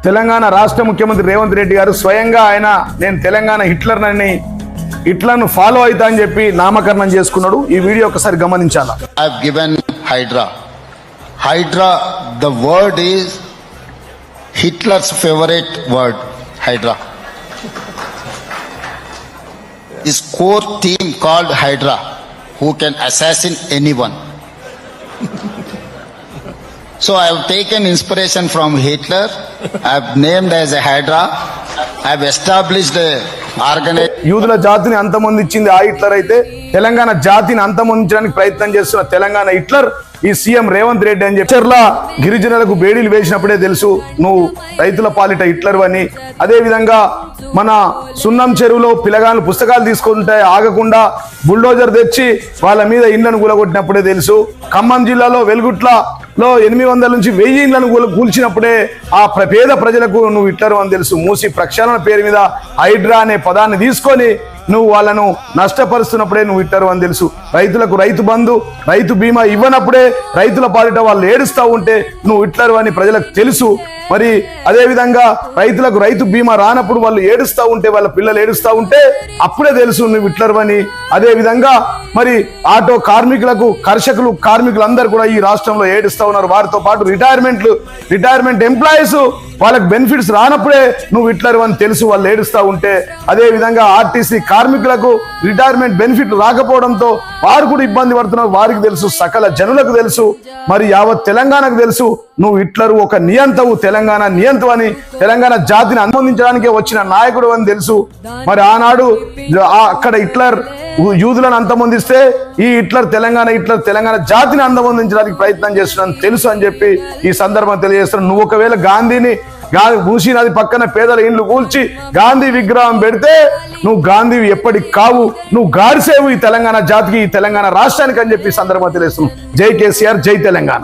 తెలంగాణ రాష్ట్ర ముఖ్యమంత్రి రేవంత్ రెడ్డి గారు స్వయంగా ఆయన నేను తెలంగాణ హిట్లర్ను ఫాలో అవుతా అని చెప్పి నామకరణం చేసుకున్నాడు. ఈ వీడియో ఒకసారి గమనించాలా. I have given Hydra. Hydra, the word is Hitler's favorite word, Hydra. His core team called Hydra, who can assassinate anyone. So I have taken inspiration from Hitler. I have named as a Hydra. I have established a organization. యూదుల జాతిని అంతమొందించింది ఆ Hitler అయితే తెలంగాణ జాతిని అంతమొందించడానికి ప్రయత్నం చేస్తున్న Telangana Hitler ఈ CM Revanth Reddy అని చెప్పి గిరిజనులకు బేడీలు వేసినప్పుడే తెలుసు నువ్వు రైతుల పాలిట హిట్లర్ అని. అదే విధంగా మన సున్నం చెరువులో పిల్లగాళ్ళు పుస్తకాలు తీసుకుంటే ఆగకుండా బుల్డోజర్ తెచ్చి వాళ్ళ మీద ఇళ్లను కూలగొట్టినప్పుడే తెలుసు. ఖమ్మం జిల్లాలో వెలుగుట్లలో 800 నుంచి 1000 ఇళ్లను కూల్చినప్పుడే ఆ పేద ప్రజలకు నువ్వు హిట్లర్ అని తెలుసు. మూసి ప్రక్షాళన పేరు మీద హైడ్రా అనే పదాన్ని తీసుకొని నువ్వు వాళ్ళను నష్టపరుస్తున్నప్పుడే నువ్వు హిట్లర్ అని తెలుసు. రైతులకు రైతు బంధు రైతు బీమా ఇవ్వనప్పుడే రైతుల పాలిట వాళ్ళు ఏడుస్తూ ఉంటే నువ్వు హిట్లర్ అని ప్రజలకు తెలుసు. మరి అదే విధంగా రైతులకు రైతు బీమా రానప్పుడు వాళ్ళు ఏడుస్తూ ఉంటే వాళ్ళ పిల్లలు ఏడుస్తూ ఉంటే అప్పుడే తెలుసు నువ్వు హిట్లర్ అని. అదే విధంగా మరి ఆటో కార్మికులకు కార్మికులు అందరూ కూడా ఈ రాష్ట్రంలో ఏడుస్తూ ఉన్నారు. వారితో పాటు రిటైర్మెంట్ ఎంప్లాయీస్ వాళ్ళకి బెనిఫిట్స్ రానప్పుడే నువ్వు హిట్లర్ అని తెలుసు వాళ్ళు ఏడుస్తూ ఉంటే. అదే విధంగా ఆర్టీసీ కార్మికులకు రిటైర్మెంట్ బెనిఫిట్ రాకపోవడంతో వారు కూడా ఇబ్బంది పడుతున్నారు. వారికి తెలుసు, సకల జనులకు తెలుసు, మరి యావత్ తెలంగాణకు తెలుసు నువ్వు హిట్లర్ ఒక నియంతవు, తెలంగాణ నియంతవు, తెలంగాణ జాతిని అనుమతించడానికే వచ్చిన నాయకుడు అని తెలుసు. మరి ఆనాడు అక్కడ హిట్లర్ యూదులను అంతమొందిస్తే ఈ హిట్లర్ తెలంగాణ జాతిని అంతమొందించడానికి ప్రయత్నం చేస్తున్నాను తెలుసు అని చెప్పి ఈ సందర్భం తెలియజేస్తున్నాను. నువ్వు ఒకవేళ గాంధీని మూసీ నది పక్కన పేదల ఇండ్లు కూల్చి గాంధీ విగ్రహం పెడితే నువ్వు గాంధీ ఎప్పటికి కావు, నువ్వు గాడిసేవు ఈ తెలంగాణ జాతికి, ఈ తెలంగాణ రాష్ట్రానికి అని చెప్పి ఈ సందర్భం తెలియజేస్తున్నాను. జై కేసీఆర్, జై తెలంగాణ.